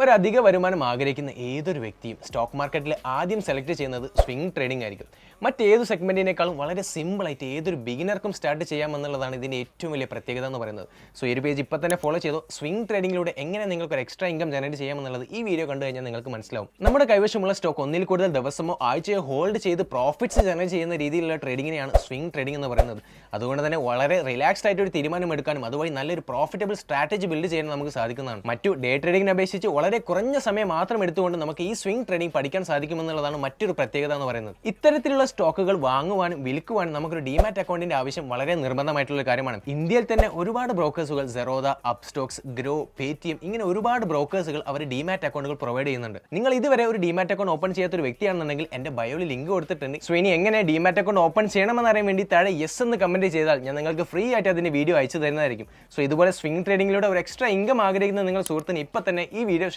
ഒരധിക വരുമാനം ആഗ്രഹിക്കുന്ന ഏതൊരു വ്യക്തിയും സ്റ്റോക്ക് മാർക്കറ്റിൽ ആദ്യം സെലക്ട് ചെയ്യുന്നത് സ്വിംഗ് ട്രേഡിംഗ് ആയിരിക്കും. മറ്റേത് സെഗ്മെന്റിനേക്കാളും വളരെ സിമ്പിളായിട്ട് ഏതൊരു ബിഗിനർക്കും സ്റ്റാർട്ട് ചെയ്യാമെന്നുള്ളതാണ് ഇതിൻ്റെ ഏറ്റവും വലിയ പ്രത്യേകത എന്ന് പറയുന്നത്. സോ ഈ ഒരു പേജ് ഇപ്പോൾ തന്നെ ഫോളോ ചെയ്തോ. സ്വിംഗ് ട്രേഡിംഗിലൂടെ എങ്ങനെ നിങ്ങൾക്ക് ഒരു എക്സ്ട്രാ ഇൻകം ജനറേറ്റ് ചെയ്യാമെന്നുള്ളത് ഈ വീഡിയോ കണ്ടു കഴിഞ്ഞാൽ നിങ്ങൾക്ക് മനസ്സിലാവും. നമ്മുടെ കൈവശമുള്ള സ്റ്റോക്ക് ഒന്നിൽ കൂടുതൽ ദിവസമോ ആഴ്ചയോ ഹോൾഡ് ചെയ്ത് പ്രോഫിറ്റ്സ് ജനറേറ്റ് ചെയ്യുന്ന രീതിയിലുള്ള ട്രേഡിങ്ങിനെയാണ് സ്വിംഗ് ട്രേഡിംഗ് എന്ന് പറയുന്നത്. അതുകൊണ്ട് തന്നെ വളരെ റിലാക്സ്ഡ് ആയിട്ട് ഒരു തീരുമാനം എടുക്കാനും അതുവഴി നല്ലൊരു പ്രോഫിറ്റബിൾ സ്ട്രാറ്റജി ബിൽഡ് ചെയ്യാൻ നമുക്ക് സാധിക്കുന്നതാണ്. മറ്റു ഡേ ട്രേഡിംഗിനെ അപേക്ഷിച്ച് വളരെ കുറഞ്ഞ സമയം മാത്രം എടുത്തുകൊണ്ട് നമുക്ക് ഈ സ്വിംഗ് ട്രേഡിംഗ് പഠിക്കാൻ സാധിക്കുമെന്നുള്ളതാണ് മറ്റൊരു പ്രത്യേകത എന്ന് പറയുന്നത്. ഇത്തരത്തിലുള്ള സ്റ്റോക്കുകൾ വാങ്ങുവാനും വിൽക്കുവാനും നമുക്കൊരു ഡിമാറ്റ് അക്കൗണ്ടിന്റെ ആവശ്യം വളരെ നിർബന്ധമായിട്ടുള്ള കാര്യമാണ്. ഇന്ത്യയിൽ തന്നെ ഒരുപാട് ബ്രോക്കേഴ്സുകൾ സെറോദ, അപ്സ്റ്റോക്സ്, ഗ്രോ, പേടിഎം ഇങ്ങനെ ഒരുപാട് ബ്രോക്കേഴ്സുകൾ അവർ ഡിമാറ്റ് അക്കൗണ്ടുകൾ പ്രൊവൈഡ് ചെയ്യുന്നുണ്ട്. നിങ്ങൾ ഇതുവരെ ഒരു ഡിമാറ്റ് അക്കൗണ്ട് ഓപ്പൺ ചെയ്യാത്ത ഒരു വ്യക്തിയാണെന്നുണ്ടെങ്കിൽ എന്റെ ബയോയിൽ ലിങ്ക് കൊടുത്തിട്ടുണ്ട്. സോ ഇനി എങ്ങനെ ഡിമാറ്റ് അക്കൗണ്ട് ഓപ്പൺ ചെയ്യണമെന്ന് അറിയാൻ വേണ്ടി താഴെ യെസ് എന്ന് കമന്റ് ചെയ്താൽ ഞാൻ നിങ്ങൾക്ക് ഫ്രീ ആയിട്ട് അതിന്റെ വീഡിയോ അയച്ചു തരുന്നതായിരിക്കും. സോ ഇതുപോലെ സ്വിംഗ് ട്രേഡിംഗിലൂടെ ഒരു എക്സ്ട്രാ ഇൻകം ആഗ്രഹിക്കുന്ന നിങ്ങൾ സുഹൃത്തിന് ഇപ്പൊ തന്നെ ഈ വീഡിയോ